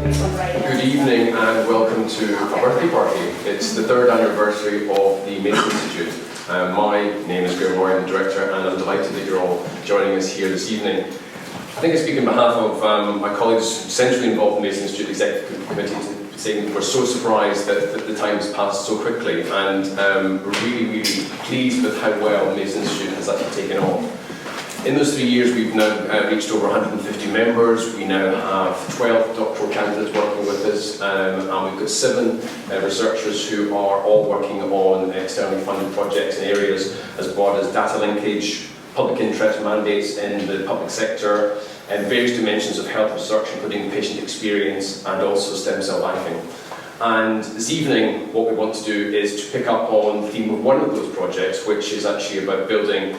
Good evening and welcome to our birthday party. It's the 3rd anniversary of the Macular Institute. My name is Graham Moore, I'm the director, and I'm delighted that you're all joining us here this evening. I think I speak on behalf of my colleagues centrally involved in the Macular Institute Executive Committee saying we're so surprised that the time has passed so quickly, and we're really pleased with how well the Macular Institute has actually taken off. In those 3 years, we've now reached over 150 members. We now have 12 doctoral candidates working with us, and we've got 7 researchers who are all working on externally funded projects in areas as broad as data linkage, public interest mandates in the public sector, and various dimensions of health research, including patient experience and also stem cell banking. And this evening, what we want to do is to pick up on the theme of one of those projects, which is actually about building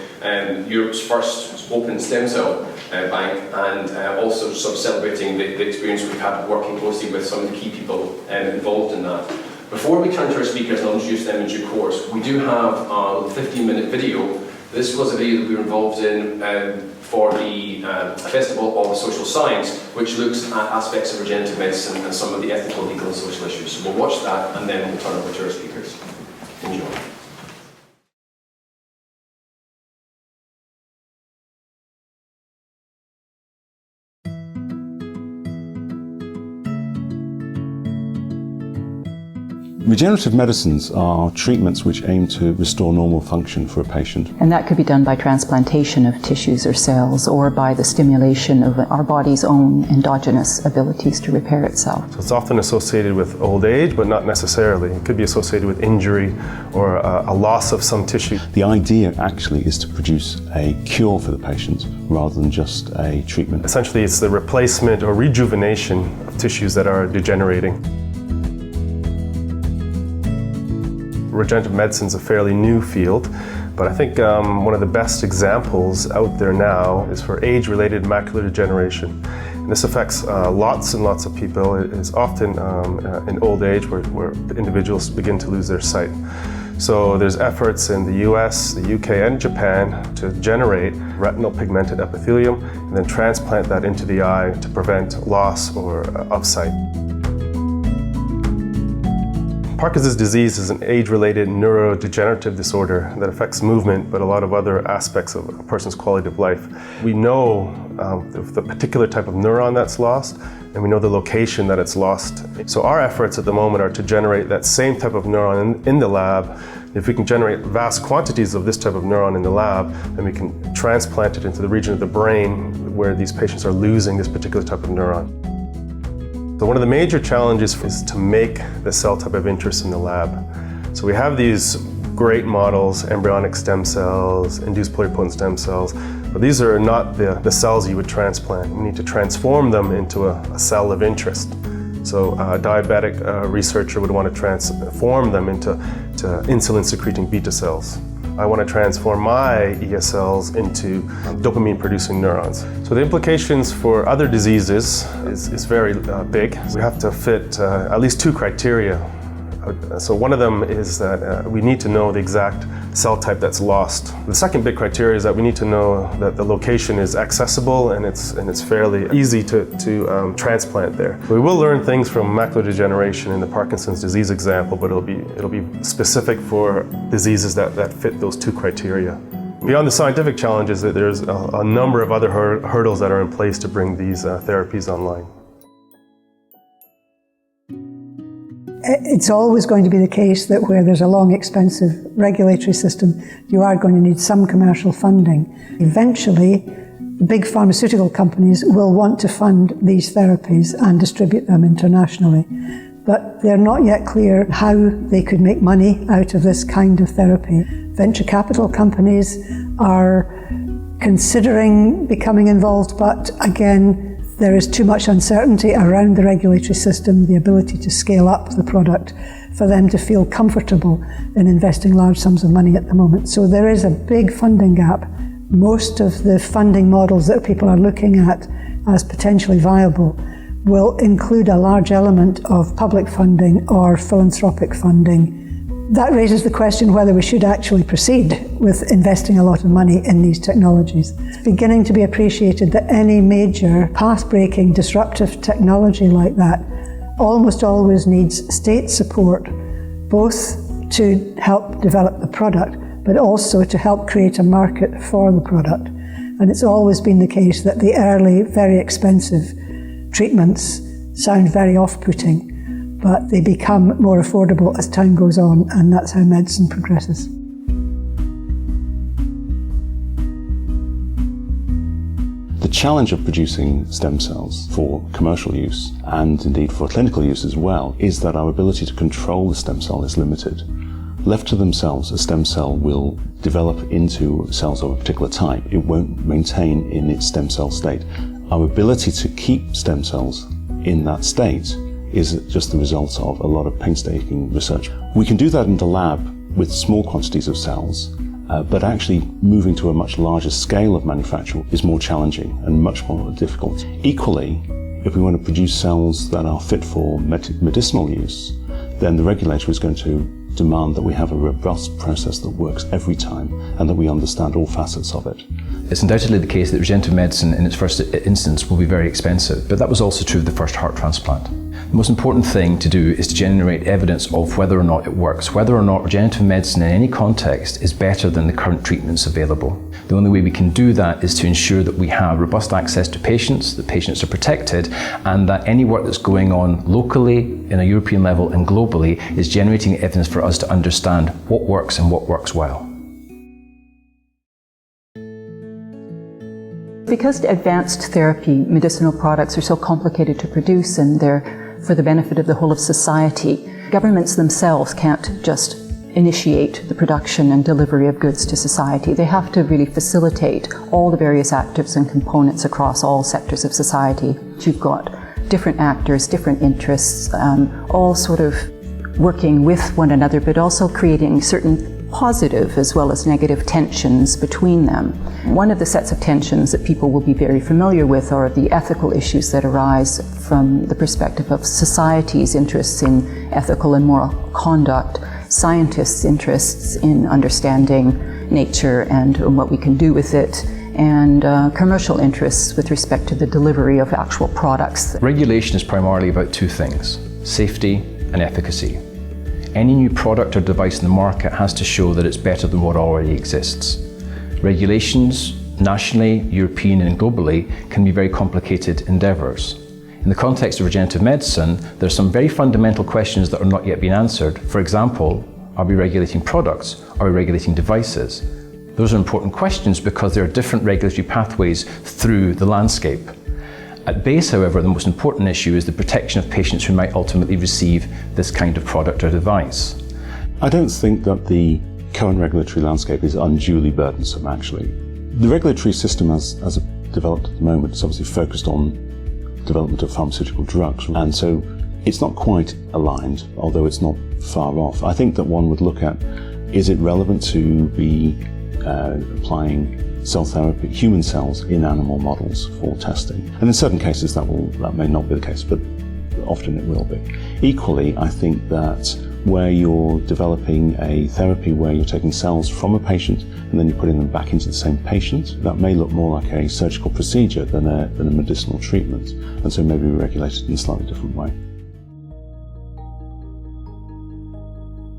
Europe's first open stem cell bank, and also sort of celebrating the experience we've had working closely with some of the key people involved in that. Before we turn to our speakers and I'll introduce them in due course, we do have a 15-minute video. This was a video that we were involved in for the Festival of Social Science, which looks at aspects of regenerative medicine and some of the ethical, legal and social issues. So we'll watch that and then we'll turn over to our speakers. Enjoy. Regenerative medicines are treatments which aim to restore normal function for a patient. And that could be done by transplantation of tissues or cells, or by the stimulation of our body's own endogenous abilities to repair itself. So it's often associated with old age, but not necessarily. It could be associated with injury or a loss of some tissue. The idea actually is to produce a cure for the patient rather than just a treatment. Essentially, it's the replacement or rejuvenation of tissues that are degenerating. Regenerative medicine is a fairly new field, but I think one of the best examples out there now is for age-related macular degeneration. And this affects lots and lots of people. It is often in old age where individuals begin to lose their sight. So there's efforts in the US, the UK and Japan to generate retinal pigmented epithelium and then transplant that into the eye to prevent loss or of sight. Parkinson's disease is an age-related neurodegenerative disorder that affects movement, but a lot of other aspects of a person's quality of life. We know the particular type of neuron that's lost, and we know the location that it's lost. So our efforts at the moment are to generate that same type of neuron in the lab. If we can generate vast quantities of this type of neuron in the lab, then we can transplant it into the region of the brain where these patients are losing this particular type of neuron. So one of the major challenges is to make the cell type of interest in the lab. So we have these great models, embryonic stem cells, induced pluripotent stem cells, but these are not the cells you would transplant. We need to transform them into a cell of interest. So a diabetic researcher would want to transform them into insulin-secreting beta cells. I want to transform my ESLs into dopamine-producing neurons. So the implications for other diseases is very big. We have to fit at least 2 criteria. So one of them is that we need to know the exact cell type that's lost. The second big criteria is that we need to know that the location is accessible and it's fairly easy to transplant there. We will learn things from macular degeneration in the Parkinson's disease example, but it'll be specific for diseases that fit those 2 criteria. Beyond the scientific challenges, there's a number of other hurdles that are in place to bring these therapies online. It's always going to be the case that where there's a long, expensive regulatory system, you are going to need some commercial funding. Eventually, the big pharmaceutical companies will want to fund these therapies and distribute them internationally. But they're not yet clear how they could make money out of this kind of therapy. Venture capital companies are considering becoming involved, but again, there is too much uncertainty around the regulatory system, the ability to scale up the product, for them to feel comfortable in investing large sums of money at the moment. So there is a big funding gap. Most of the funding models that people are looking at as potentially viable will include a large element of public funding or philanthropic funding That raises the question whether we should actually proceed with investing a lot of money in these technologies. It's beginning to be appreciated that any major path-breaking disruptive technology like that almost always needs state support, both to help develop the product, but also to help create a market for the product. And it's always been the case that the early, very expensive treatments sound very off-putting, but they become more affordable as time goes on, and that's how medicine progresses. The challenge of producing stem cells for commercial use, and indeed for clinical use as well, is that our ability to control the stem cell is limited. Left to themselves, a stem cell will develop into cells of a particular type. It won't maintain in its stem cell state. Our ability to keep stem cells in that state is just the result of a lot of painstaking research. We can do that in the lab with small quantities of cells, but actually moving to a much larger scale of manufacture is more challenging and much more difficult. Equally, if we want to produce cells that are fit for medicinal use, then the regulator is going to demand that we have a robust process that works every time and that we understand all facets of it. It's undoubtedly the case that regenerative medicine in its first instance will be very expensive, but that was also true of the first heart transplant. The most important thing to do is to generate evidence of whether or not it works, whether or not regenerative medicine in any context is better than the current treatments available. The only way we can do that is to ensure that we have robust access to patients, that patients are protected, and that any work that's going on locally, in a European level and globally is generating evidence for us to understand what works and what works well. Because advanced therapy medicinal products are so complicated to produce and they're for the benefit of the whole of society, governments themselves can't just initiate the production and delivery of goods to society. They have to really facilitate all the various actors and components across all sectors of society. You've got different actors, different interests, all sort of working with one another, but also creating certain positive as well as negative tensions between them. One of the sets of tensions that people will be very familiar with are the ethical issues that arise from the perspective of society's interests in ethical and moral conduct, scientists' interests in understanding nature and what we can do with it, and commercial interests with respect to the delivery of actual products. Regulation is primarily about two things: safety and efficacy. Any new product or device in the market has to show that it's better than what already exists. Regulations, nationally, European and globally, can be very complicated endeavours. In the context of regenerative medicine, there are some very fundamental questions that are not yet being answered. For example, are we regulating products? Are we regulating devices? Those are important questions because there are different regulatory pathways through the landscape. At base, however, the most important issue is the protection of patients who might ultimately receive this kind of product or device. I don't think that the current regulatory landscape is unduly burdensome, actually. The regulatory system as developed at the moment is obviously focused on development of pharmaceutical drugs, and so it's not quite aligned, although it's not far off. I think that one would look at, is it relevant to be applying cell therapy, human cells, in animal models for testing? And in certain cases that may not be the case, but often it will be. Equally, I think that where you're developing a therapy where you're taking cells from a patient and then you're putting them back into the same patient, that may look more like a surgical procedure than a medicinal treatment, and so maybe regulated in a slightly different way.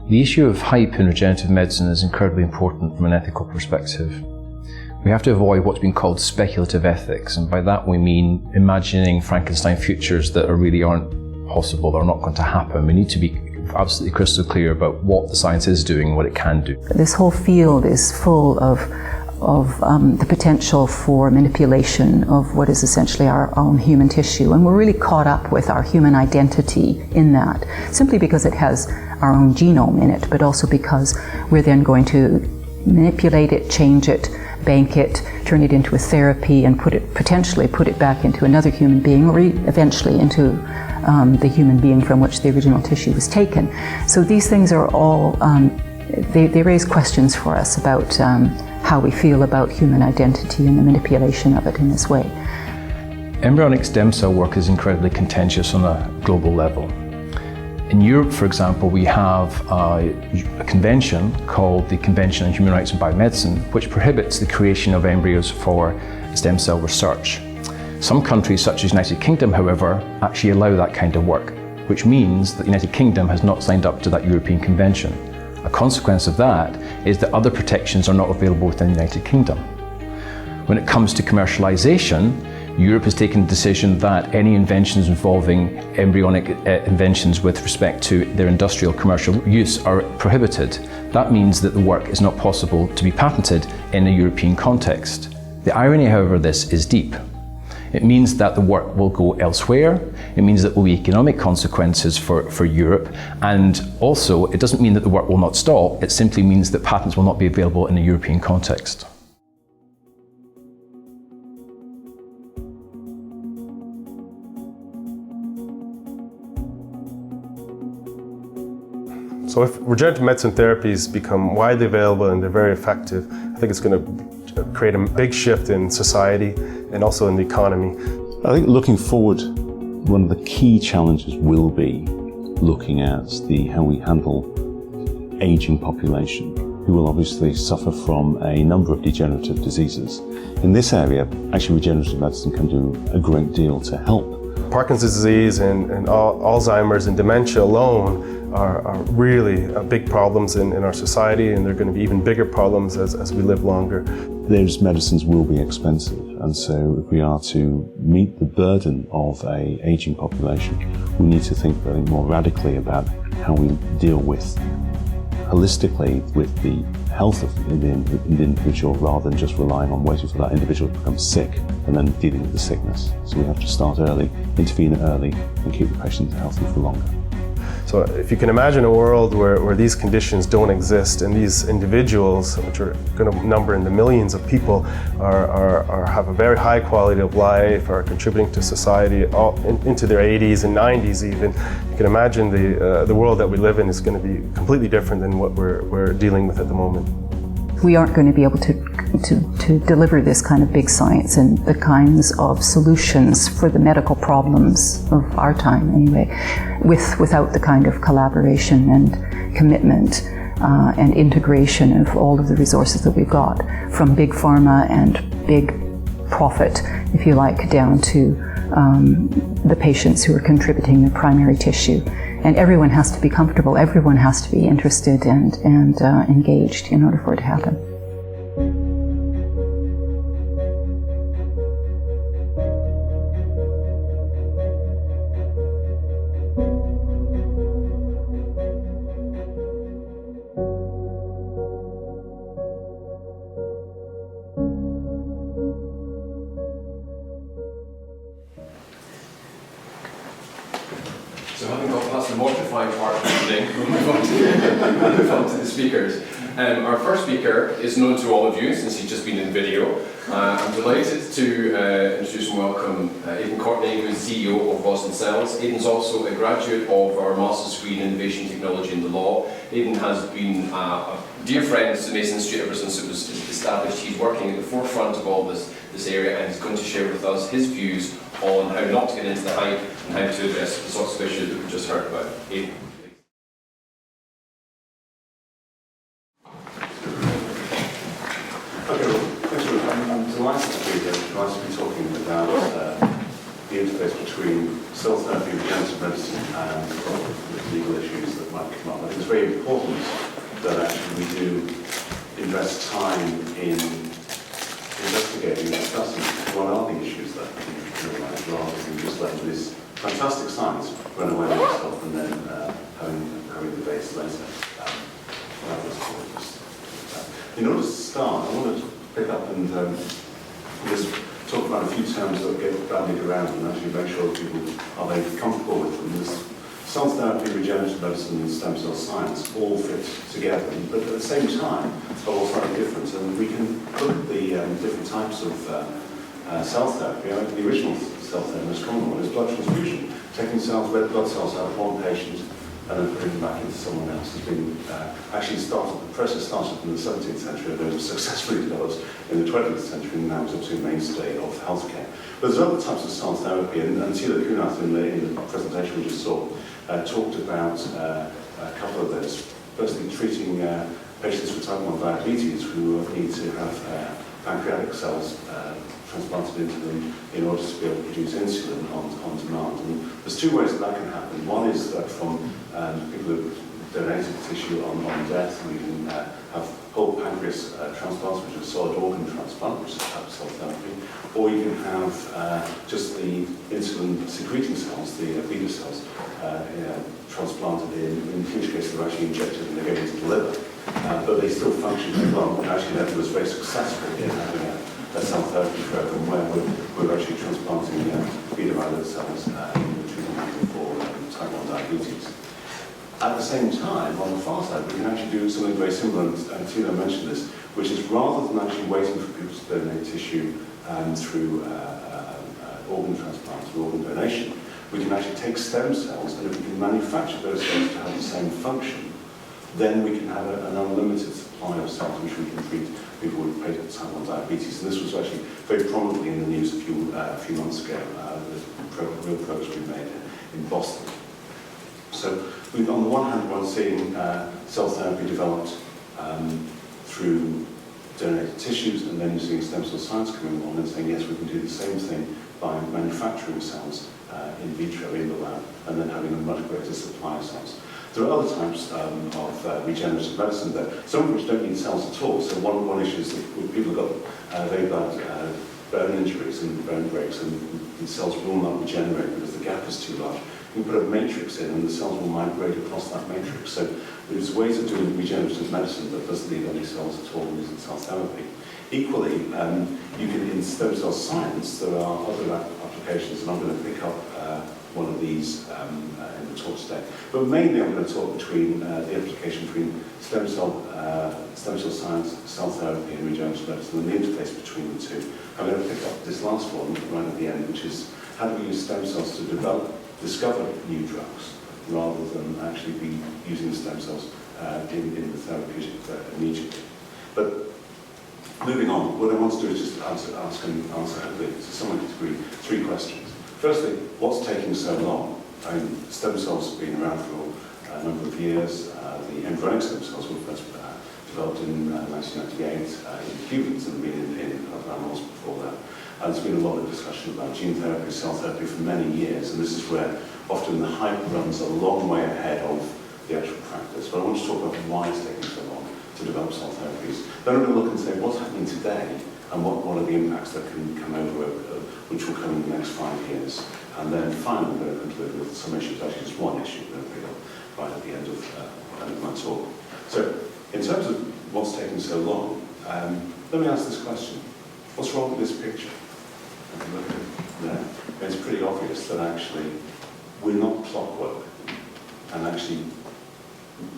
The issue of hype in regenerative medicine is incredibly important from an ethical perspective. We have to avoid what's been called speculative ethics, and by that we mean imagining Frankenstein futures that really aren't possible, or not going to happen. We need to be absolutely crystal clear about what the science is doing and what it can do. This whole field is full of the potential for manipulation of what is essentially our own human tissue, and we're really caught up with our human identity in that, simply because it has our own genome in it, but also because we're then going to manipulate it, change it, bank it, turn it into a therapy, and potentially put it back into another human being, or eventually into the human being from which the original tissue was taken. So these things are all, they raise questions for us about how we feel about human identity and the manipulation of it in this way. Embryonic stem cell work is incredibly contentious on a global level. In Europe, for example, we have a convention called the Convention on Human Rights and Biomedicine, which prohibits the creation of embryos for stem cell research. Some countries, such as the United Kingdom, however, actually allow that kind of work, which means that the United Kingdom has not signed up to that European Convention. A consequence of that is that other protections are not available within the United Kingdom. When it comes to commercialization, Europe has taken the decision that any inventions involving embryonic inventions with respect to their industrial commercial use are prohibited. That means that the work is not possible to be patented in a European context. The irony, however, of this is deep. It means that the work will go elsewhere, it means that there will be economic consequences for Europe, and also it doesn't mean that the work will not stop, it simply means that patents will not be available in a European context. So if regenerative medicine therapies become widely available and they're very effective, I think it's going to create a big shift in society and also in the economy. I think looking forward, one of the key challenges will be looking at how we handle aging population, who will obviously suffer from a number of degenerative diseases. In this area, actually regenerative medicine can do a great deal to help. Parkinson's disease and Alzheimer's and dementia alone are really big problems in our society, and they're going to be even bigger problems as we live longer. Those medicines will be expensive, and so if we are to meet the burden of an aging population, we need to think very more radically about how we deal with, holistically, with the health of the individual, rather than just relying on waiting for that individual to become sick and then dealing with the sickness. So we have to start early, intervene early, and keep the patient healthy for longer. So if you can imagine a world where these conditions don't exist, and these individuals, which are going to number in the millions of people, have a very high quality of life, are contributing to society into their 80s and 90s even, you can imagine the world that we live in is going to be completely different than what we're dealing with at the moment. We aren't going to be able to deliver this kind of big science and the kinds of solutions for the medical problems of our time anyway, without the kind of collaboration and commitment and integration of all of the resources that we've got, from big pharma and big profit, if you like, down to the patients who are contributing the primary tissue. And everyone has to be comfortable, everyone has to be interested and engaged in order for it to happen. So having got past the mortifying part of the evening, we'll move on to the speakers. Our first speaker is known to all of you since he's just been in video. I'm delighted to introduce and welcome Aidan Courtney, who is CEO of Roslin Cells. Aidan's also a graduate of our Master's degree in Innovation Technology in the Law. Aidan has been a dear friend to the Mason Institute ever since it was established. He's working at the forefront of all this area, and he's going to share with us his views on how not to get into the hype and how to address the sorts of issues that we've just heard about. Aidan. Okay, well, thanks for I'm delighted to be talking about the interface between cell therapy, regenerative medicine, and the legal issues that might come up. I think it's very important that actually we do invest time in investigating and discussing what are the issues that we realize, rather than just letting this fantastic science run away with itself and then having debates later. In order to start, I want to pick up and just talk about a few terms that get bandied around and actually make sure that people are very comfortable with them. There's cell therapy, regenerative medicine, and stem cell science all fit together, but at the same time are all slightly different. And we can look at the different types of cell therapy. The original cell therapy, the most common one, is blood transfusion, taking cells, red blood cells out of one patient and then putting them back into someone else. Has been the process started in the 17th century and then was successfully developed in the 20th century, and now it's a mainstay of healthcare. But there's other types of cell therapy, and Tila Kunath in the presentation we just saw talked about a couple of those. Firstly, treating patients with type 1 diabetes who need to have pancreatic cells transplanted into them in order to be able to produce insulin on demand. And there's two ways that can happen. One is that from people who've donated tissue on death, we can have whole pancreas transplants, which is a solid organ transplant, which is a type of cell therapy. Or you can have just the insulin secreting cells, the beta cells, transplanted in which case they're actually injected and they go into the liver. But they still function very well. And actually, that was very successful in having a cell therapy program where we're actually transplanting beta islet cells in the treatment for type 1 diabetes. At the same time, on the far side, we can actually do something very similar, and Tina mentioned this, which is rather than actually waiting for people to donate tissue through organ transplants or organ donation, we can actually take stem cells, and if we can manufacture those cells to have the same function, then we can have an unlimited supply of cells which we can treat people with type 1 diabetes. And this was actually very prominently in the news a few months ago. There's real progress we made in Boston. So on the one hand, we're seeing cell therapy developed through donated tissues, and then you're seeing stem cell science coming along and saying, yes, we can do the same thing by manufacturing cells in vitro in the lab, and then having a much greater supply of cells. There are other types of regenerative medicine, some of which don't need cells at all. So one issue is that people have got very bad bone injuries and bone breaks, and the cells will not regenerate because the gap is too large. You can put a matrix in and the cells will migrate across that matrix. So there's ways of doing regenerative medicine that doesn't need any cells at all using cell therapy. Equally, you can, in stem cell science, there are other applications, and I'm going to pick up one of these in the talk today. But mainly I'm going to talk between the application between stem cell science, cell therapy and regenerative medicine, and the interface between the two. I'm going to pick up this last one right at the end, which is how do we use stem cells to discover new drugs rather than actually be using stem cells in the therapeutic immediately. But moving on, what I want to do is just answer hopefully to some degree three questions. Firstly, what's taking so long? I mean, stem cells have been around for a number of years. The embryonic stem cells were first developed in 1998 in humans and been in other animals before that. And there's been a lot of discussion about gene therapy, cell therapy for many years, and this is where often the hype runs a long way ahead of the actual practice. But I want to talk about why it's taking so long to develop cell therapies. Then I'm going to look and say what's happening today and what are the impacts that can come over, which will come in the next 5 years. And then finally, I'm going to conclude with some issues, actually just one issue that I'll pick up right at the end of my talk. So, in terms of what's taking so long, let me ask this question. What's wrong with this picture? Look at it there. It's pretty obvious that actually we're not clockwork. And actually,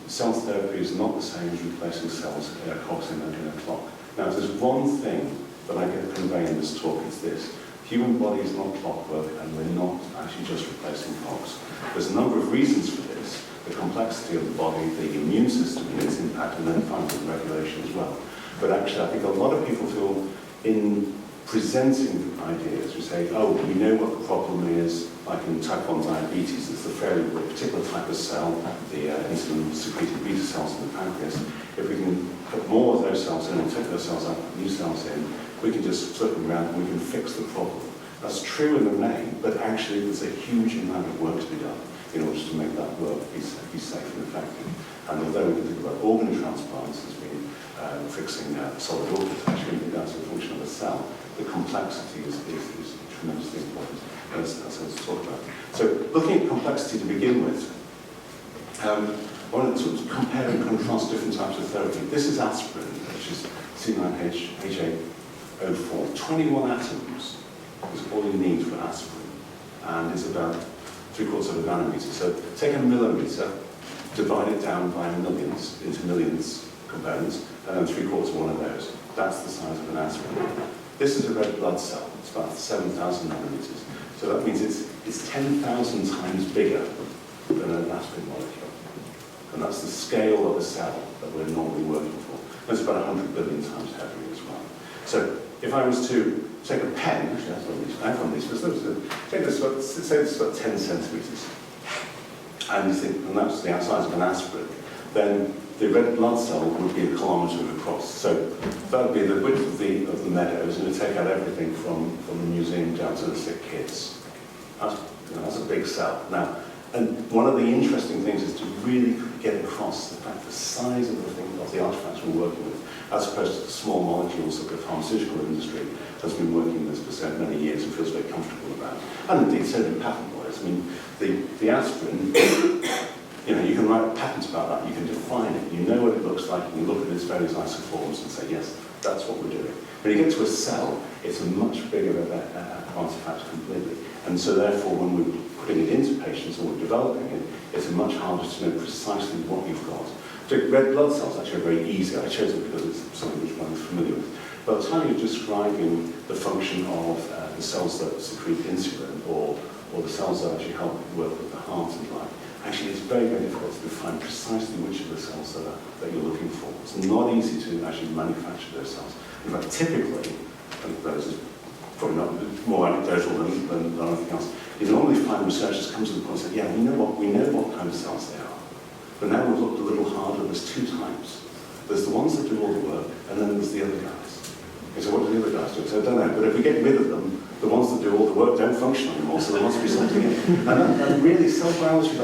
cell therapy is not the same as replacing cells cogs in a clock. Now, if there's one thing that I can convey in this talk, it's this. Human body is not clockwork, and we're not actually just replacing cogs. There's a number of reasons for this. The complexity of the body, the immune system and its impact, and then finally the regulation as well. But actually, I think a lot of people feel in presenting ideas, we say, oh, we know what the problem is, like in type 1 diabetes, it's the fairly particular type of cell, the insulin-secreting beta cells in the pancreas. If we can put more of those cells in and take those cells out, put new cells in, we can just flip them around and we can fix the problem. That's true in the main, but actually there's a huge amount of work to be done in order to make that work be safe and effective. And although we can think about organ transplants as being fixing solid organs, actually think that's a function of a cell. The complexity is tremendously important. That's what to talk about. So looking at complexity to begin with, I want to compare and contrast different types of therapy. This is aspirin, which is C9H8O4. 21 atoms is all you need for aspirin, and it's about 3/4 of a nanometer. So take a millimeter, divide it down by millions into millions components, and then 3/4 of one of those. That's the size of an aspirin. This is a red blood cell. It's about 7,000 nanometers. So that means it's 10,000 times bigger than an aspirin molecule. And that's the scale of a cell that we're normally working for. That's about 100 billion times heavier as well. So if I was to take a pen, actually that's not these, I found these, but take this, say this is about 10 centimetres, and you think, and that's the size of an aspirin, then the red blood cell would be a kilometre across. So that would be the width of the meadows, and it would take out everything from the museum down to the sick kids. That's a big cell. Now, and one of the interesting things is to really get across the fact the size of the artifacts we're working with, as opposed to the small molecules that the pharmaceutical industry has been working with for so many years and feels very comfortable about. And indeed, so do patent lawyers. I mean, the aspirin, you can write a patent about that, you can define it, you know what it looks like, and you look at its various isoforms and say, yes, that's what we're doing. When you get to a cell, it's a much bigger artifact completely. And so therefore, when we're putting it into patients and we're developing it, it's much harder to know precisely what you've got. So red blood cells actually are very easy. I chose it because it's something which I'm familiar with. By the time you're describing the function of the cells that secrete insulin or the cells that actually help work with the heart and life, actually it's very, very difficult to define precisely which of the cells that you're looking for. It's not easy to actually manufacture those cells. In fact, typically, and those is probably not more anecdotal than anything else, you normally find researchers come to the point and say, yeah, we know what kind of cells they are. But now we've looked a little harder. There's two types. There's the ones that do all the work, and then there's the other guys. Okay, so what do the other guys do? So I don't know, but if we get rid of them, the ones that do all the work don't function anymore, so there must be something in it. And really, cell biology,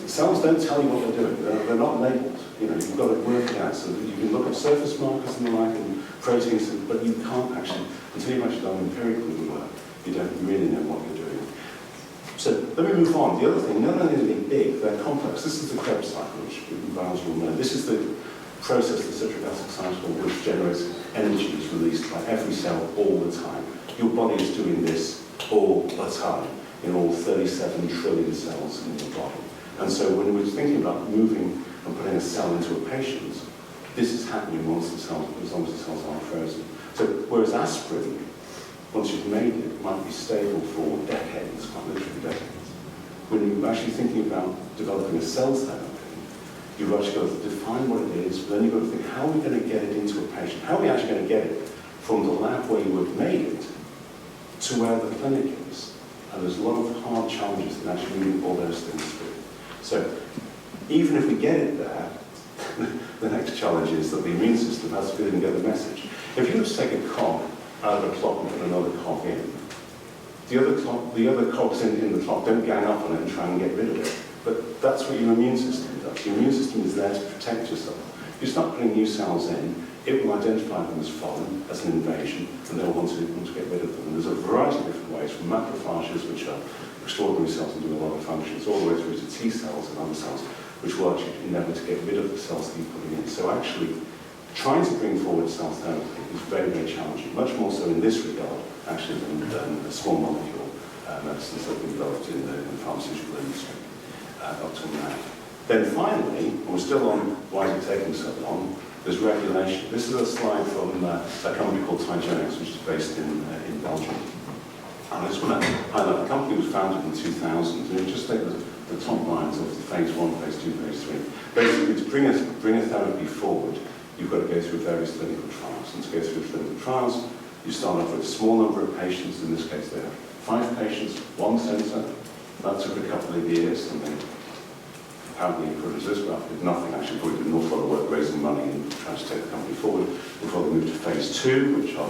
cells don't tell you what they're doing. They're not labelled. You've got to work it out. So you can look at surface markers and the like, and proteins, but you can't actually, until you've actually done empirically the work, you don't really know what you're doing. So let me move on. The other thing, not only are they big, they're complex. This is the Krebs cycle, which biology will know. This is the process, the citric acid cycle, which generates energy is released by every cell all the time. Your body is doing this all the time in all 37 trillion cells in your body. And so when we're thinking about moving and putting a cell into a patient, this is happening once the cells, as long as the cells aren't frozen. So whereas aspirin, once you've made it, might be stable for decades, quite literally decades. When you're actually thinking about developing a cell therapy, you've actually got to define what it is, but then you've got to think, how are we going to get it into a patient? How are we actually going to get it from the lab where you have made it to where the clinic is? And there's a lot of hard challenges in actually moving all those things through. So even if we get it there, the next challenge is that the immune system has to even get the message. If you were to take a cog out of a clock and put another cog in, the other cogs in the clock don't gang up on it and try and get rid of it. But that's what your immune system does. Your immune system is there to protect yourself. If you start putting new cells in, it will identify them as foreign, as an invasion, and they'll want to get rid of them. And there's a variety of different ways, from macrophages, which are extraordinary cells and do a lot of functions, all the way through to T cells and other cells, which will actually endeavour to get rid of the cells that you're putting in. So actually, trying to bring forward cell therapy is very, very challenging, much more so in this regard, actually, than the small molecule medicines that have been developed in the pharmaceutical industry up till now. Then finally, and we're still on why is it taking so long, there's regulation. This is a slide from a company called Tygenix, which is based in Belgium. And I just want to highlight, the company was founded in 2000, and it just take the top lines of the phase 1, phase 2, phase 3. Basically, to bring a therapy forward, you've got to go through various clinical trials. And to go through clinical trials, you start off with a small number of patients. In this case, they have 5 patients, 1 centre. That took a couple of years, and then apparently, according to this graph, did nothing. Actually, probably did an awful lot of work raising money and trying to take the company forward before they moved to phase 2, which are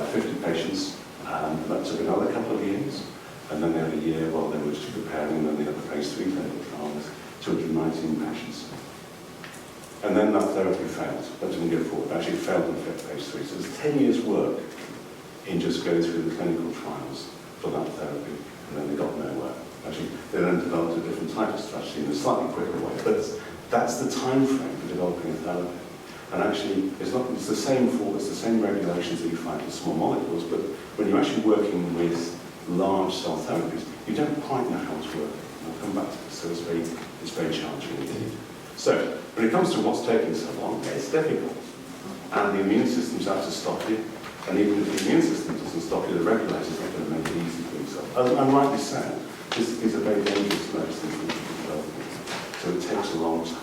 50 patients. And that took another couple of years. And then they had a year while they were just preparing, and then they had the phase 3 clinical trial with 219 patients. And then that therapy failed. That didn't go forward. Actually, it failed in phase 3. So there's 10 years' work in just going through the clinical trials for that therapy, and then they got nowhere. Actually, they then developed a different type of strategy in a slightly quicker way. But that's the time frame for developing a therapy. And actually, it's the same regulations that you find with small molecules, but when you're actually working with large cell therapies, you don't quite know how it's working. I'll come back to this. So it's very challenging indeed. So when it comes to what's taking so long, it's difficult. And the immune system's out to stop you. And even if the immune system doesn't stop you, the regulator's not going to make it easy for yourself. And rightly so. This is a very dangerous medicine for developing. So it takes a long time.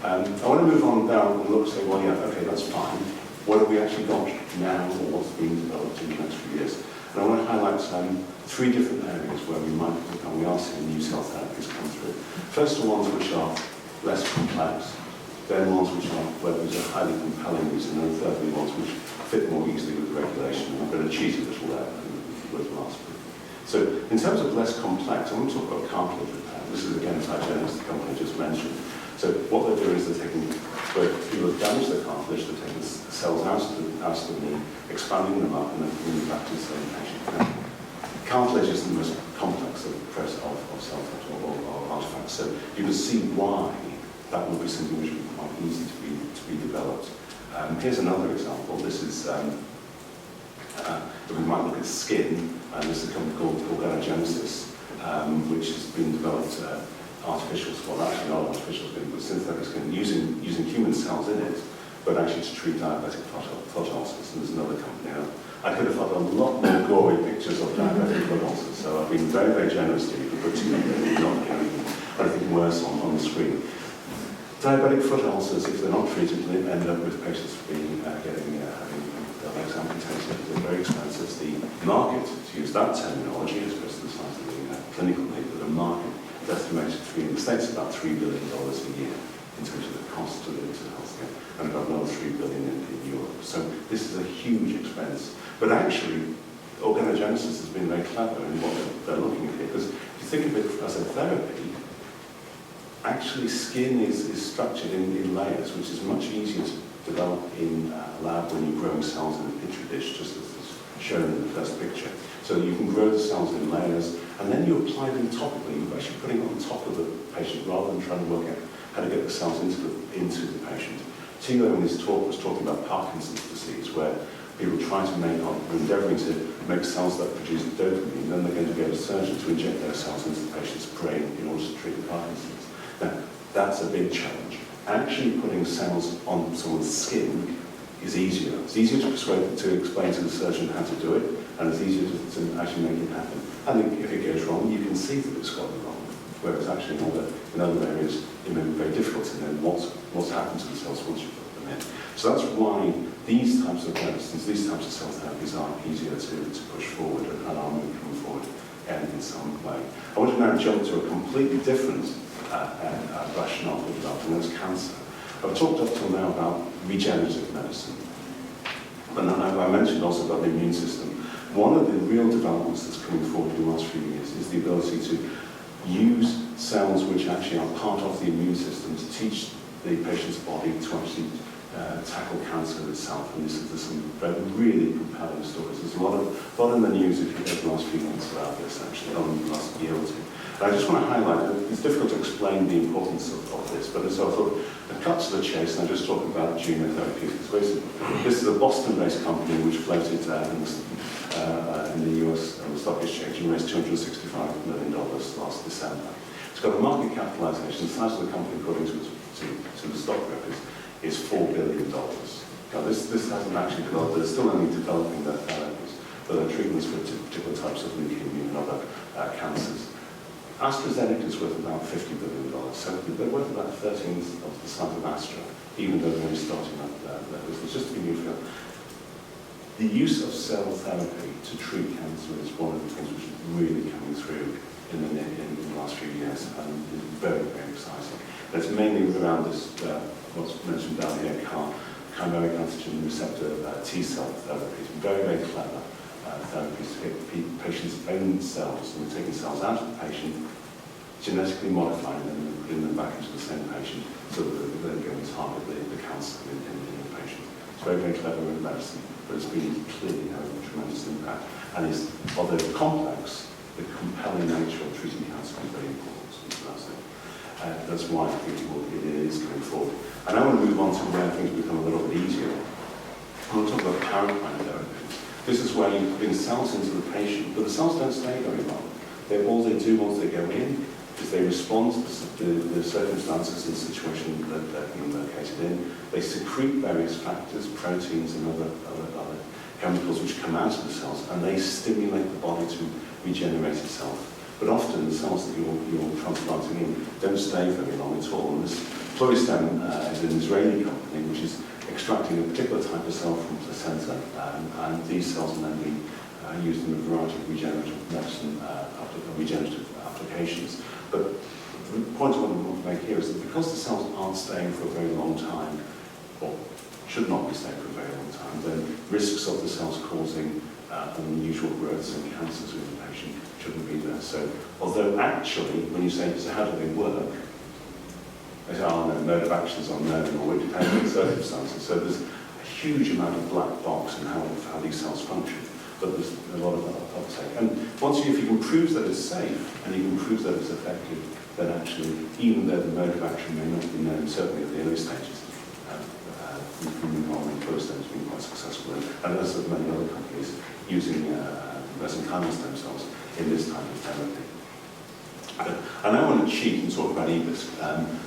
I want to move on down and look and say, well, yeah, okay, that's fine. what have we actually got now, or what's being developed in the next few years. And I want to highlight 3 different areas where we might, and we are seeing new cell therapies come through. First, the ones which are less complex, then ones which are, where there's a highly compelling reason, and thirdly, ones which fit more easily with regulation. I'm going to cheat a little there with last week. So, in terms of less complex, I want to talk about cartilage repair. This is again Tygenis, the company I just mentioned. So, what they're doing is they're taking, where people have damaged their cartilage, they're taking the cells out of the knee, expanding them up, and then putting them back to the same patient. Now, cartilage is the most complex of cell or artifacts. So, you can see why that would be something which would be quite easy to be developed. Here's another example. This is, we might look at skin, and this is a company called Regenerative, which has been developed artificial, well actually not artificial skin, but synthetic skin, using human cells in it, but actually to treat diabetic foot ulcers. And there's another company. I could have thought a lot more gory pictures of diabetic foot ulcers, so I've been very, very generous to you for putting anything worse on the screen. Diabetic foot ulcers, if they're not treated, they end up with patients having their legs amputated. They're very expensive. The market, to use that terminology, as opposed to the size of the clinical need, but the market is estimated to be in the States about $3 billion a year in terms of the cost to healthcare, and about another $3 billion in Europe. So this is a huge expense. But actually, organogenesis has been very clever in what they're looking at here, because if you think of it as a therapy, actually skin is structured in layers, which is much easier to develop in a lab when you're growing cells in a petri dish, just as is shown in the first picture. So you can grow the cells in layers, and then you apply them topically. You're actually putting it on top of the patient rather than trying to work out how to get the cells into the patient. Tilo in his talk was talking about Parkinson's disease, where people try to are endeavouring to make cells that produce dopamine, and then they're going to get a surgeon to inject those cells into the patient's brain in order to treat the Parkinson's. Now, that's a big challenge. Actually putting cells on someone's skin is easier. It's easier to explain to the surgeon how to do it, and it's easier to actually make it happen. And if it goes wrong, you can see that it's gone wrong. Whereas actually in other areas, it may be very difficult to know what's happened to the cells once you put them in. So that's why these types of medicines, these types of cell therapies are easier to push forward and are moving forward in some way. I want to now jump to a completely different rationale for developing, that's cancer. I've talked up till now about regenerative medicine, but I mentioned also about the immune system. One of the real developments that's coming forward in the last few years is the ability to use cells which actually are part of the immune system to teach the patient's body to actually tackle cancer itself. And there's some really compelling stories. There's a lot in the news if you go the last few months about this, actually, on the last year or two. I just want to highlight that it's difficult to explain the importance of this, but so I thought I'd cut to the chase and I'll just talk about Genotherapeutics. This is a Boston-based company which floated in the US stock exchange and raised $265 million last December. It's got a market capitalization, the size of the company according to the stock rep is $4 billion. Now this hasn't actually developed, they're still only developing their therapies, but their treatments for particular types of leukemia and other cancers. AstraZeneca is worth about $50 billion, so they're worth about 13th of the size of Astra, even though they're only starting that business. Just to give you a feel, the use of cell therapy to treat cancer is one of the things which is really coming through in the last few years, and is very, very exciting. And it's mainly around this, what's mentioned down here, chimeric antigen receptor T-cell therapies, very, very clever therapies to get patients' own cells, and we're taking cells out of the patient, genetically modifying them and putting them back into the same patient so that they're going to target the cancer in the patient. It's very, very clever in medicine, but it's been clearly having a tremendous impact. And is, although complex, the compelling nature of treating cancer is very important. That's why I think it is going forward. And I want to move on to where things become a little bit easier. I want to talk about paracrine therapies. This is where you bring cells into the patient, but the cells don't stay very long. All they do once they go in is they respond to the circumstances and the situation that they're being located in. They secrete various factors, proteins and other chemicals which come out of the cells, and they stimulate the body to regenerate itself. But often the cells that you're transplanting in don't stay very long at all. And this Pluristem is an Israeli company which is extracting a particular type of cell from placenta, and these cells will then be used in a variety of regenerative medicine, regenerative applications. But the point I want to make here is that because the cells aren't staying for a very long time, or should not be staying for a very long time, then risks of the cells causing unusual growths and cancers in the patient shouldn't be there. So, although actually, when you say, so how do they work? They say, oh no, mode of actions are unknown, or it depends on circumstances. So there's a huge amount of black box in how these cells function. But there's a lot of uptake. And if you can prove that it's safe, and you can prove that it's effective, then actually, even though the mode of action may not be known, certainly at the early stages, has been quite successful, and as with many other companies using mesenchymal stem cells in this type of therapy. I now want to cheat and talk about EBISC,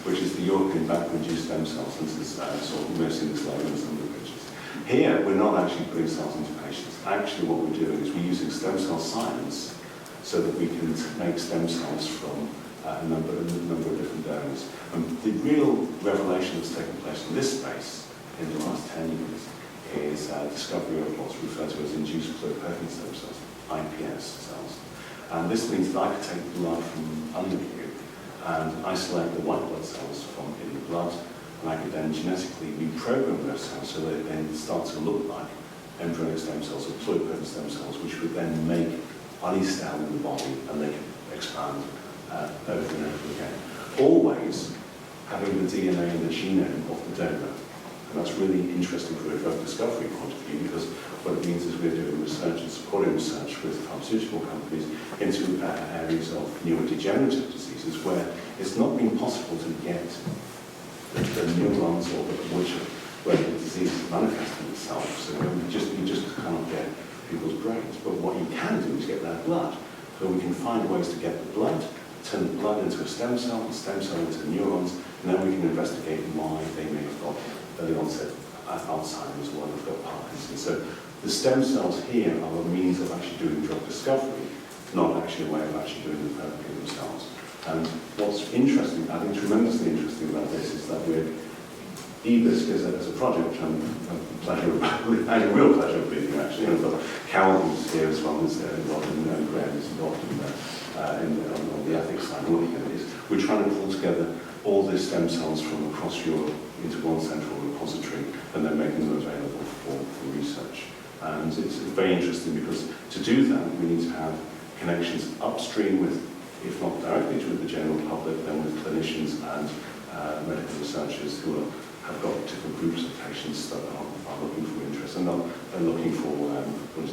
which is the European backward-induced stem cells. This is sort of mostly this logo in some of the pictures. Here, we're not actually putting cells into patients. Actually, what we're doing is we're using stem cell science so that we can make stem cells from a number of different donors. And the real revelation that's taken place in this space in the last 10 years is discovery of what's referred to as induced pluripotent stem cells, IPS cells. And this means that I could take blood from under you and isolate the white blood cells from in the blood, and I could then genetically reprogram those cells so they then start to look like embryonic stem cells or pluripotent stem cells, which would then make any cell in the body, and they can expand over and over again. Always having the DNA and the genome of the donor. And that's really interesting from a drug discovery point of view, because what it means is we're doing research and supporting research with pharmaceutical companies into areas of neurodegenerative diseases where it's not been possible to get the neurons or where the disease is manifesting itself. So you just cannot get people's brains. But what you can do is get their blood. So we can find ways to get the blood, turn the blood into a stem cell into neurons, and then we can investigate why they may have got early onset Alzheimer's or they've got Parkinson. So the stem cells here are a means of actually doing drug discovery, not actually a way of actually doing the therapy themselves. And what's interesting, I think tremendously interesting about this is that EBISC as a project, which I'm a real pleasure of being here actually, and I've got Carol who's here as well as involved in Graham is involved on the ethics side. What it is, we're trying to pull together all the stem cells from across Europe into one central repository and then making them available for research. And it's very interesting because to do that we need to have connections upstream with, if not directly with the general public, then with clinicians and medical researchers who have got different groups of patients that are looking for interest and are looking for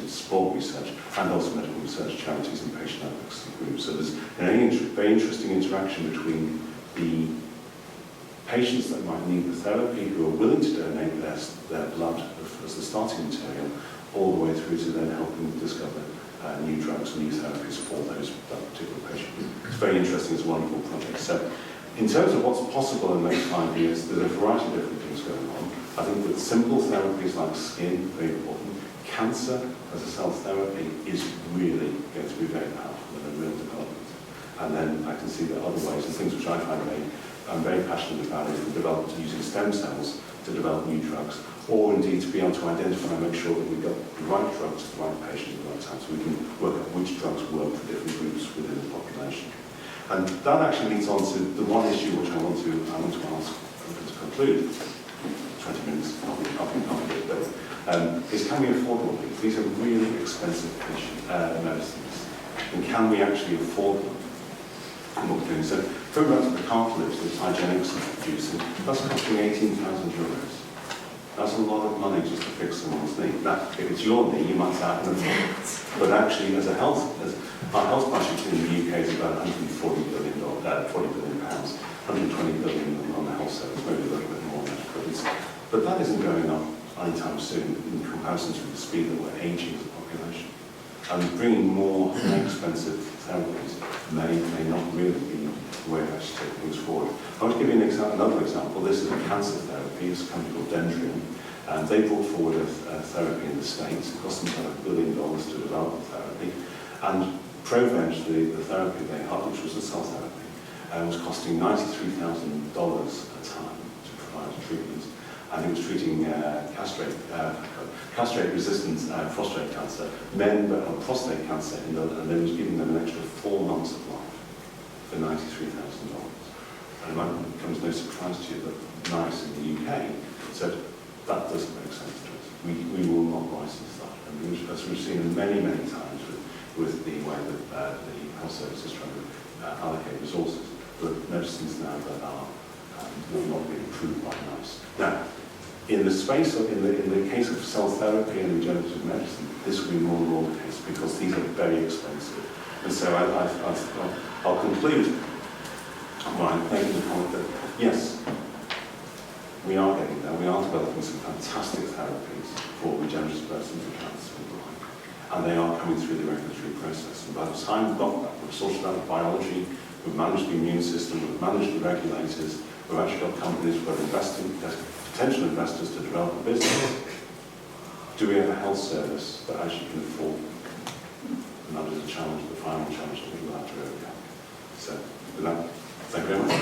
sport research and also medical research charities and patient advocacy groups. So there's a very interesting interaction between the patients that might need the therapy who are willing to donate their blood as the starting material, all the way through to then helping discover new drugs and new therapies for that particular patient. It's very interesting, it's a wonderful project. So in terms of what's possible in the next 5 years, there's a variety of different things going on. I think that simple therapies like skin, very important. Cancer as a cell therapy is really going to be very powerful and a real development. And then I can see that other ways, and things which I find I'm very passionate about, is the development using stem cells to develop new drugs, or indeed to be able to identify and make sure that we've got the right drugs to the right patient at the right time, so we can work out which drugs work for different groups within the population. And that actually leads on to the one issue which I want to ask to conclude. 20 minutes, I'll be is can we afford all these? These are really expensive medicines, and can we actually afford them? And what we're doing. So, going back to the cartilage that Hygienics is producing, that's costing €18,000. That's a lot of money just to fix someone's knee. Now, if it's your knee, you might say, I can afford it. But actually, our health budget in the UK is about £140 billion, £40 billion, 120 billion on the health service, maybe a little bit more than that. But that isn't going up anytime soon in comparison to the speed that we're aging as a population. And bringing more expensive therapies may not really be the way to actually take things forward. I want to give you another example. This is a cancer therapy. It's a company called Dendrium. And they brought forward a therapy in the States. It cost them about $1 billion to develop the therapy. And Provenge, the therapy they had, which was a cell therapy, was costing $93,000 a time to provide treatment. and he was treating castrate-resistant prostate cancer, men that had prostate cancer, and they was giving them an extra 4 months of life for $93,000. And it might come as no surprise to you that NICE in the UK said that doesn't make sense to us. We will not license that. And as we've seen many, many times with the way that the health service is trying to allocate resources, but medicines now that are will not be approved by NICE. Now, in the space of, in the case of cell therapy and regenerative medicine, this will be more and more the case because these are very expensive. And so I'll conclude by making the point that yes, we are getting there. We are developing some fantastic therapies for regenerative medicine for cancer and the like, and they are coming through the regulatory process. And by the time we've got that, we've sorted out the biology, we've managed the immune system, we've managed the regulators, we've actually got companies who are investing, potential investors to develop a business. Do we have a health service that actually can afford them? And that is a challenge, the final challenge that we will have to overcome. So, with that, thank you very much.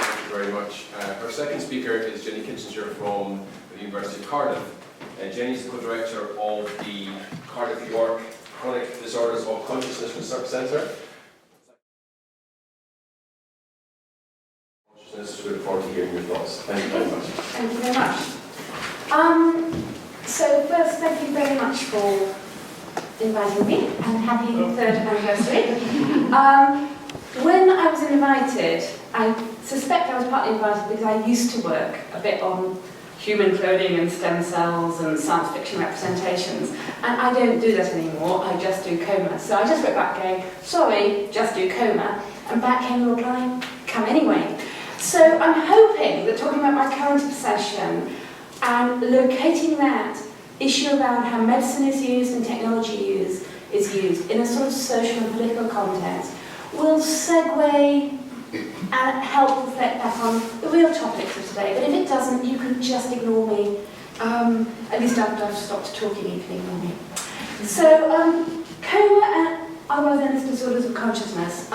Thank you very much. Our second speaker is Jenny Kitzinger from the University of Cardiff. Jenny is the co-director of the Cardiff-York Chronic Disorders of Consciousness Research Centre. We look forward to hearing your thoughts. Thank you very much. Thank you very much. So first, thank you very much for inviting me, and happy 3rd anniversary. When I was invited, I suspect I was partly invited because I used to work a bit on human cloning and stem cells and science fiction representations, and I don't do that anymore, I just do coma. So I just wrote back going, sorry, just do coma, and back came the reply, come anyway. So I'm hoping that talking about my current obsession and locating that issue around how medicine is used and technology is used in a sort of social and political context will segue and help reflect back on the real topics of today. But if it doesn't, you can just ignore me. At least after I've stopped talking, you can ignore me. So, coma and other disorders of consciousness.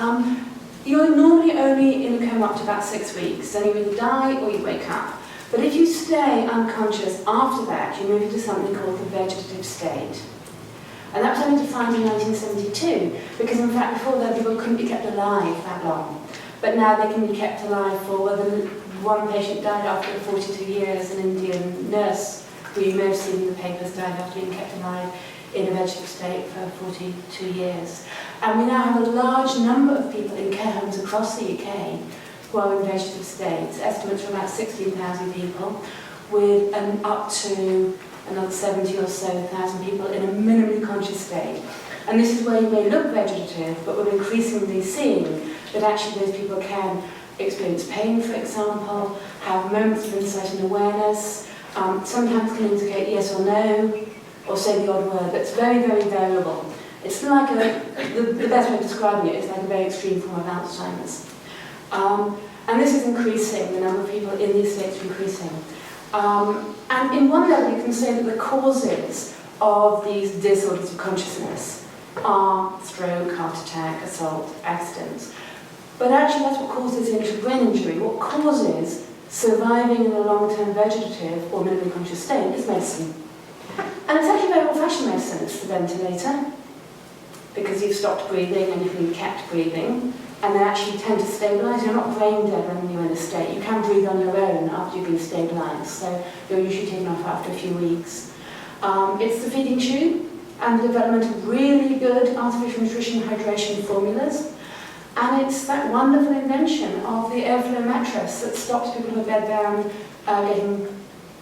You're normally only in a coma up to about 6 weeks, then you either die or you wake up. But if you stay unconscious after that, you move into something called the vegetative state. And that was only defined in 1972, because in fact before that people couldn't be kept alive that long. But now they can be kept alive for, well, one patient died after 42 years, an Indian nurse, who you may have seen in the papers, died after being kept alive in a vegetative state for 42 years. And we now have a large number of people in care homes across the UK who are in vegetative states. Estimates are about 16,000 people, with up to another 70 or so thousand people in a minimally conscious state. And this is where you may look vegetative, but we're increasingly seeing that actually those people can experience pain, for example, have moments of insight and awareness, sometimes can indicate yes or no, or say the odd word, but it's very, very variable. It's like the best way of describing it is like a very extreme form of Alzheimer's. And this is increasing, the number of people in these states are increasing. And in one level you can say that the causes of these disorders of consciousness are stroke, heart attack, assault, accidents. But actually that's what causes the initial brain injury. What causes surviving in a long-term vegetative or minimally conscious state is medicine. And it's actually very old-fashioned medicine. It's the ventilator, because you've stopped breathing and you can be kept breathing, and they actually tend to stabilise. You're not brain dead when you're in a state. You can breathe on your own after you've been stabilised, so you're usually taken off after a few weeks. It's the feeding tube and the development of really good artificial nutrition hydration formulas. And it's that wonderful invention of the airflow mattress that stops people who are bedbound getting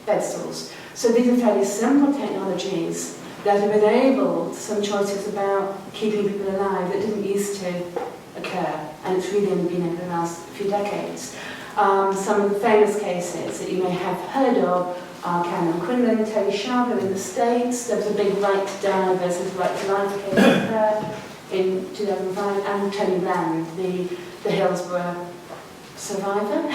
bed sores. So these are fairly simple technologies that have enabled some choices about keeping people alive that didn't used to occur, and it's really only been over the last few decades. Some of the famous cases that you may have heard of are Cameron Quinlan, Terry Sharp in the States. There was a big right to die versus right to life case there in 2005, and Tony Bland, the Hillsborough survivor,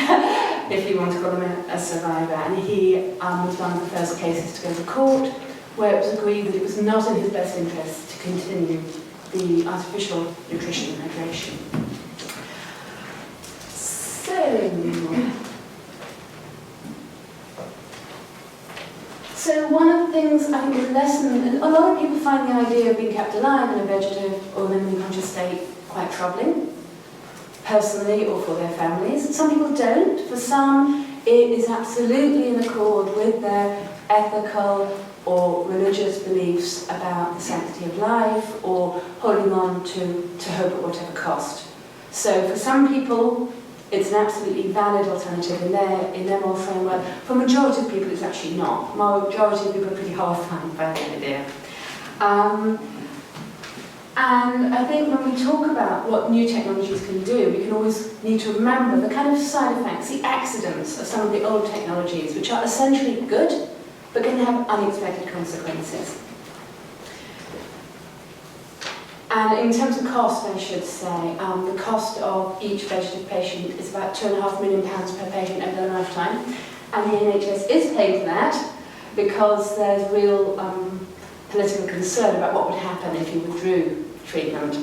if you want to call him a survivor. And he was one of the first cases to go to court, where it was agreed that it was not in his best interest to continue the artificial nutrition and hydration. So, a lot of people find the idea of being kept alive in a vegetative or minimally conscious state quite troubling, personally or for their families. Some people don't. For some, it is absolutely in accord with their ethical or religious beliefs about the sanctity of life, or holding on to hope at whatever cost. So for some people, it's an absolutely valid alternative in their moral framework. For a majority of people, it's actually not. Majority of people are pretty horrified by the idea. And I think when we talk about what new technologies can do, we can always need to remember the kind of side effects, the accidents of some of the old technologies, which are essentially good, but can have unexpected consequences. And in terms of cost, I should say, the cost of each vegetative patient is about £2.5 million per patient over their lifetime. And the NHS is paying for that because there's real political concern about what would happen if you withdrew treatment.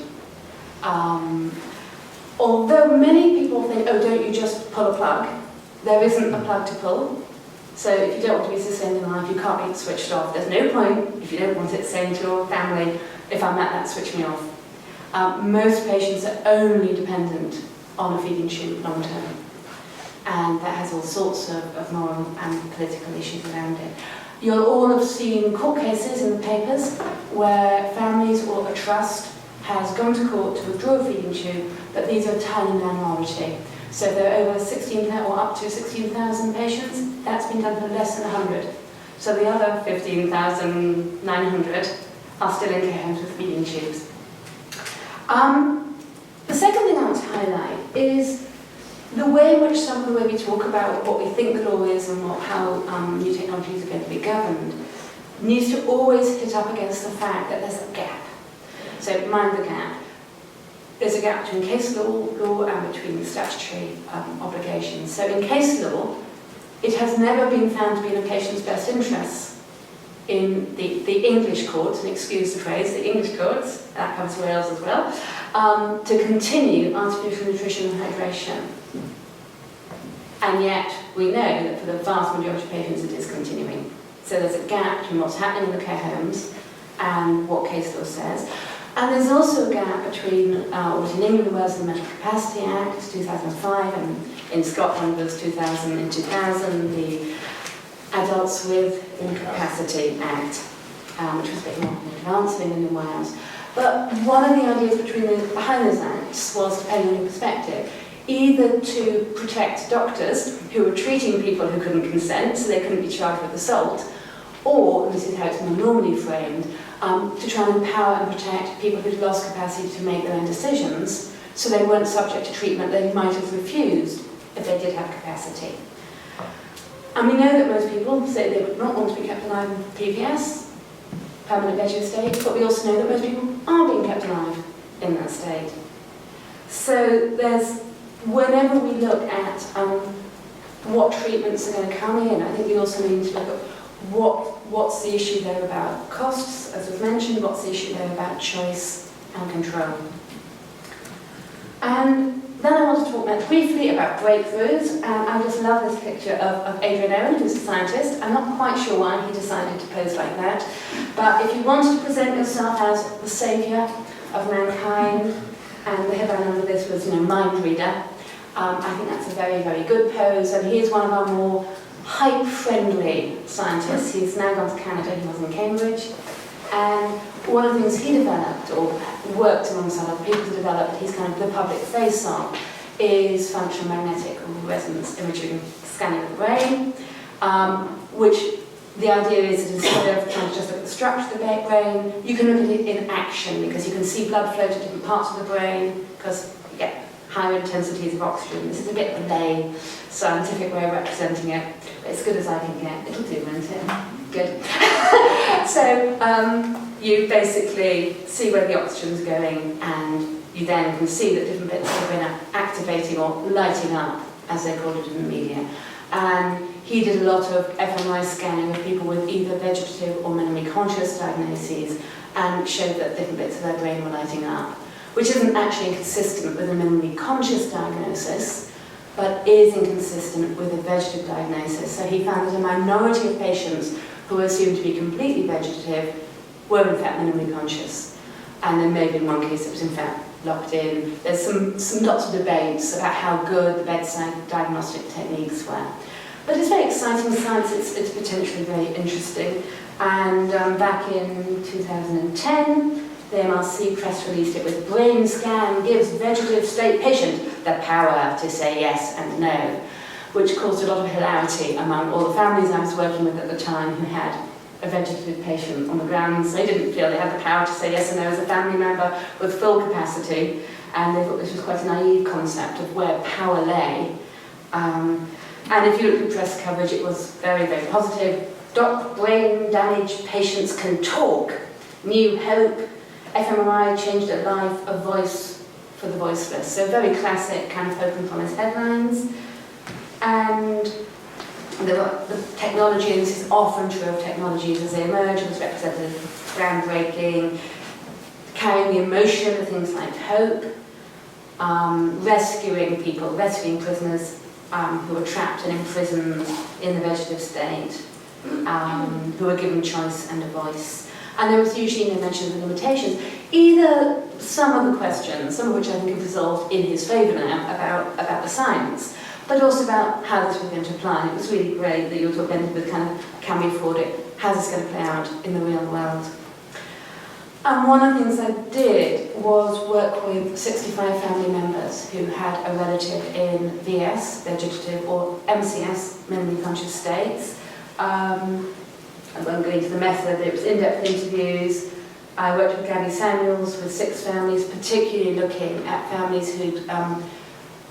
Although many people think, oh, don't you just pull a plug? There isn't a plug to pull. So if you don't want to be sustained in life, you can't be switched off. There's no point, if you don't want it, saying to your family, if I'm at that, switch me off. Most patients are only dependent on a feeding tube long term. And that has all sorts of moral and political issues around it. You'll all have seen court cases in the papers where families or a trust has gone to court to withdraw a feeding tube, but these are a tiny minority. So there are over 16,000 or up to 16,000 patients. That's been done for less than 100. So the other 15,900 are still in care homes with feeding tubes. The second thing I want to highlight is the way in which some of the way we talk about what we think the law is and how new technologies are going to be governed needs to always hit up against the fact that there's a gap. So mind the gap. There's a gap between case law and between statutory obligations. So in case law, it has never been found to be in a patient's best interests in the English courts, and excuse the phrase, the English courts, that covers Wales as well, to continue artificial nutrition and hydration. And yet, we know that for the vast majority of patients it is continuing. So there's a gap between what's happening in the care homes and what case law says. And there's also a gap between what in England was the Mental Capacity Act, 2005, and in Scotland was 2000, the Adults with Incapacity Act, which was a bit more advanced in England and Wales. But one of the ideas behind those acts was, depending on your perspective, either to protect doctors who were treating people who couldn't consent, so they couldn't be charged with assault, or, and this is how it's more normally framed, to try and empower and protect people who'd lost capacity to make their own decisions, so they weren't subject to treatment they might have refused if they did have capacity. And we know that most people say they would not want to be kept alive in PVS, permanent vegetative state, but we also know that most people are being kept alive in that state. So whenever we look at what treatments are going to come in, I think we also need to look at what's the issue there about costs, as was mentioned, what's the issue there about choice and control. And then I want to talk briefly about breakthroughs, and I just love this picture of Adrian Owen, who's a scientist. I'm not quite sure why he decided to pose like that, but if you wanted to present yourself as the saviour of mankind, and the headline under this was, mind reader, I think that's a very, very good pose, and he is one of our more hype-friendly scientists. He's now gone to Canada, he was in Cambridge, and one of the things he developed, or worked alongside other people to develop, he's kind of the public face on, is functional magnetic or resonance imaging scanning of the brain, which the idea is that instead of trying to just look at the structure of the brain, you can look at it in action, because you can see blood flow to different parts of the brain, because you get higher intensities of oxygen. This is a bit of a lay scientific way of representing it, but as good as I can get. It'll do, won't it? Good. So you basically see where the oxygen's going, and you then can see that different bits of the brain are activating or lighting up, as they called it in the media. And he did a lot of fMRI scanning of people with either vegetative or minimally conscious diagnoses, and showed that different bits of their brain were lighting up, which isn't actually inconsistent with a minimally conscious diagnosis, but is inconsistent with a vegetative diagnosis. So he found that a minority of patients who were assumed to be completely vegetative were in fact minimally conscious. And there may have been one case that was in fact locked in. There's some lots of debates about how good the bedside diagnostic techniques were. But it's very exciting science, it's potentially very interesting. And back in 2010, the MRC press released it with brain scan gives vegetative state patient the power to say yes and no, which caused a lot of hilarity among all the families I was working with at the time who had a vegetative patient on the grounds. They didn't feel they had the power to say yes and no as a family member with full capacity, and they thought this was quite a naive concept of where power lay. And if you look at press coverage, it was very, very positive. Doc, brain damaged patients can talk. New hope. fMRI changed a life, a voice for the voiceless. So very classic kind of hope and promise headlines. And the technology, and this is often true of technologies as they emerge, was represented as groundbreaking, carrying the emotion of things like hope, rescuing people, rescuing prisoners who were trapped and imprisoned in the vegetative state, who were given choice and a voice. And there was usually no mention of the limitations. Either some of the questions, some of which I think have resolved in his favour now, about the science, but also about how this was going to apply. And it was really great that you were talking with kind of, can we afford it? How's this going to play out in the real world? And one of the things I did was work with 65 family members who had a relative in VS, vegetative, or MCS, minimally conscious states. I won't go into the method, it was in-depth interviews. I worked with Gabby Samuels with 6 families, particularly looking at families whose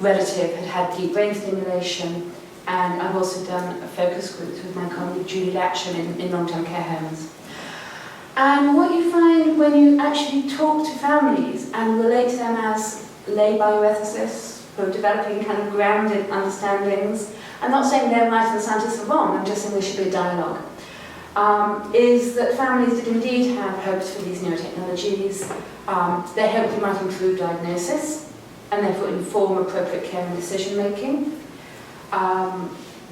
relative had had deep brain stimulation. And I've also done a focus group with my colleague Julie Latcham in long-term care homes. And what you find when you actually talk to families and relate to them as lay bioethicists who are developing kind of grounded understandings, I'm not saying they're right and the scientists are wrong, I'm just saying there should be a dialogue, is that families did indeed have hopes for these neurotechnologies. They hoped they might improve diagnosis and therefore inform appropriate care and decision making.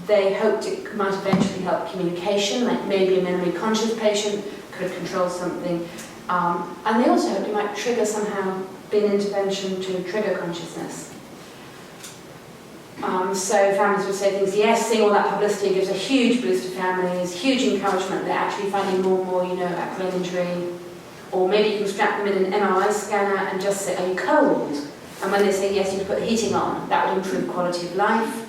They hoped it might eventually help communication, like maybe a minimally conscious patient could control something. And they also hoped it might trigger somehow, be an intervention to trigger consciousness. So families would say things, yes, seeing all that publicity gives a huge boost to families, huge encouragement, they're actually finding more and more, you know, about brain injury. Or maybe you can strap them in an MRI scanner and just say, are you cold? And when they say yes, you put the heating on, that would improve quality of life.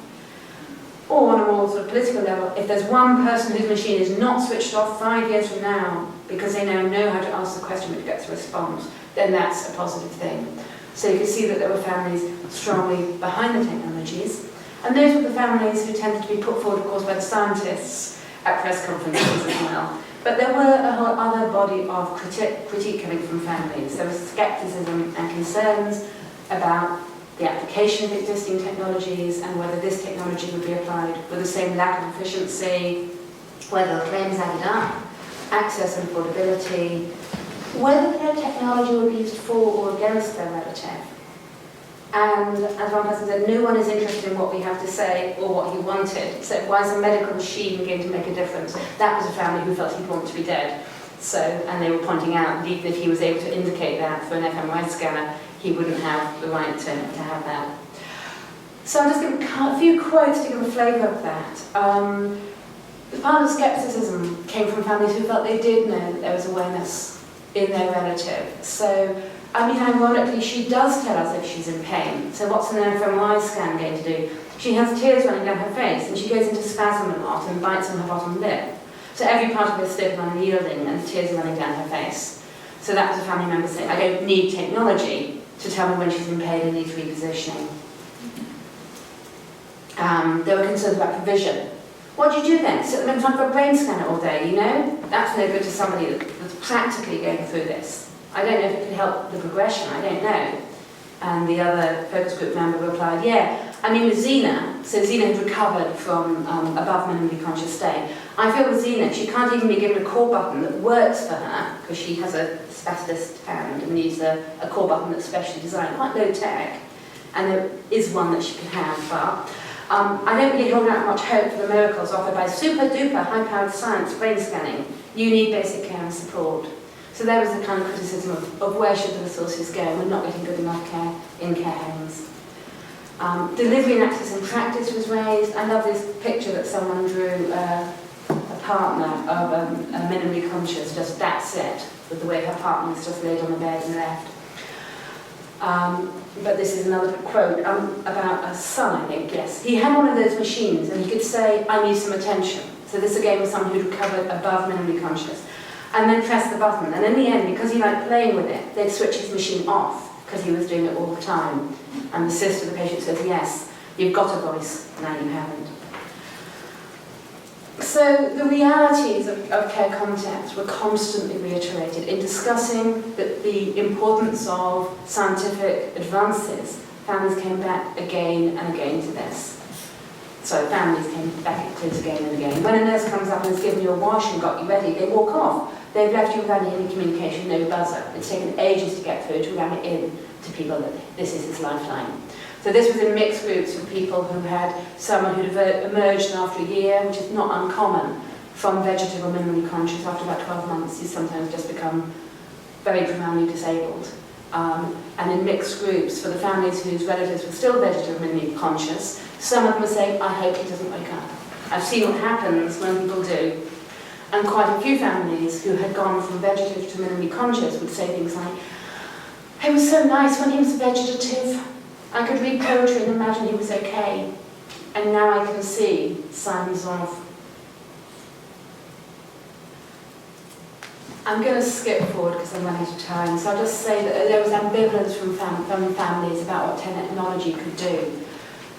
Or on a more sort of political level, if there's one person whose machine is not switched off 5 years from now because they now know how to ask the question which gets a response, then that's a positive thing. So you can see that there were families strongly behind the technologies. And those were the families who tended to be put forward, of course, by the scientists at press conferences as well. But there were a whole other body of critique coming from families. There was scepticism and concerns about the application of existing technologies and whether this technology would be applied with the same lack of efficiency, whether the claims added up, access and affordability, whether their technology would be used for or against their relative. And as one person said, no one is interested in what we have to say or what he wanted. So why is a medical machine going to make a difference? That was a family who felt he'd want to be dead. So, and they were pointing out that even if he was able to indicate that for an fMRI scanner, he wouldn't have the right to have that. So I'm just going to give a few quotes to give a flavour of that. Part of the scepticism came from families who felt they did know that there was awareness in their relative. So, I mean, ironically, she does tell us if she's in pain. So what's an fMRI scan going to do? She has tears running down her face, and she goes into spasm a lot and bites on her bottom lip. So every part of her stiff and unyielding, and tears running down her face. So that was a family member saying, I don't need technology to tell me when she's in pain and needs repositioning. There were concerns about provision. What do you do then? Sit them in front of a brain scanner all day, you know? That's no good to somebody that's practically going through this. I don't know if it could help the progression, I don't know. And the other focus group member replied, yeah, I mean with Zena, so Zena had recovered from above minimally conscious state. I feel with Zena, she can't even be given a call button that works for her, because she has a spasticist hand and needs a call button that's specially designed, quite low tech. And there is one that she can have, but I don't really hold out much hope for the miracles offered by super duper high-powered science brain scanning. You need basic care and support. So there was the kind of criticism of where should the resources go. We're not getting good enough care in care homes. Delivery and access in practice was raised. I love this picture that someone drew, a partner of a minimally conscious, just that's it, with the way her partner was just laid on the bed and left. But this is another quote about a son, I think, yes. He had one of those machines and he could say, I need some attention. So this again was someone who'd recovered above minimally conscious. And then press the button. And in the end, because he liked playing with it, they'd switch his machine off because he was doing it all the time. And the sister of the patient says, yes, you've got a voice, now you haven't. So the realities of care context were constantly reiterated. In discussing the importance of scientific advances, families came back again and again to this. So families came back to this again and again. When a nurse comes up and has given you a wash and got you ready, they walk off. They've left you without any communication, no buzzer. It's taken ages to get through to ram it in to people that this is his lifeline. So this was in mixed groups of people who had someone who'd emerged after a year, which is not uncommon, from vegetative or minimally conscious. After about 12 months, you sometimes just become very profoundly disabled. And in mixed groups, for the families whose relatives were still vegetative or minimally conscious, some of them would say, I hope he doesn't wake up. I've seen what happens when people do. And quite a few families who had gone from vegetative to minimally conscious would say things like, it was so nice when he was vegetative. I could read poetry and imagine he was okay. And now I can see signs of... I'm going to skip forward because I'm running out of time. So I'll just say that there was ambivalence from families about what technology could do.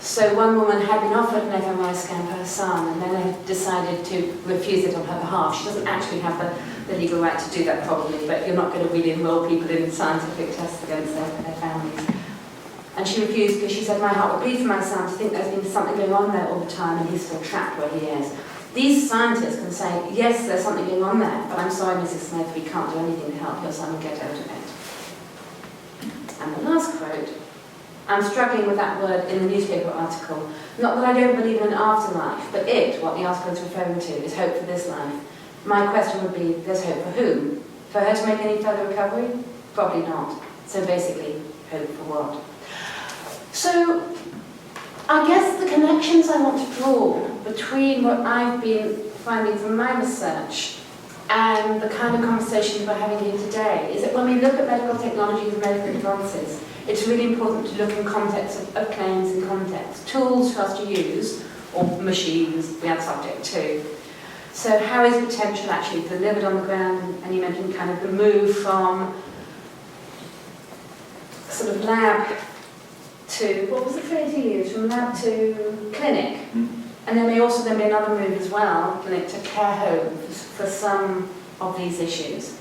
So one woman had been offered an fMRI scan for her son and then had decided to refuse it on her behalf. She doesn't actually have the legal right to do that probably, but you're not going to really enroll people in scientific tests against their families. And she refused because she said, my heart would bleed for my son to think there's been something going on there all the time and he's still trapped where he is. These scientists can say, yes, there's something going on there, but I'm sorry, Mrs. Smith, we can't do anything to help your son get out of it. And the last quote, I'm struggling with that word in the newspaper article. Not that I don't believe in an afterlife, but what the article is referring to, is hope for this life. My question would be, there's hope for whom? For her to make any further recovery? Probably not. So basically, hope for what? So, I guess the connections I want to draw between what I've been finding from my research and the kind of conversations we're having here today is that when we look at medical technologies and medical advances, it's really important to look in context of claims and context. Tools for us to use, or machines, we add subject to. So how is potential actually delivered on the ground? And you mentioned kind of the move from sort of lab to, what was the phrase you used? From lab to clinic. And there may also then be another move as well, clinic to care home for some of these issues.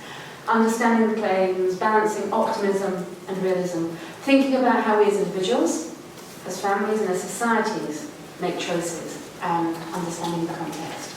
Understanding the claims, balancing optimism and realism, thinking about how we as individuals, as families and as societies make choices, and understanding the context.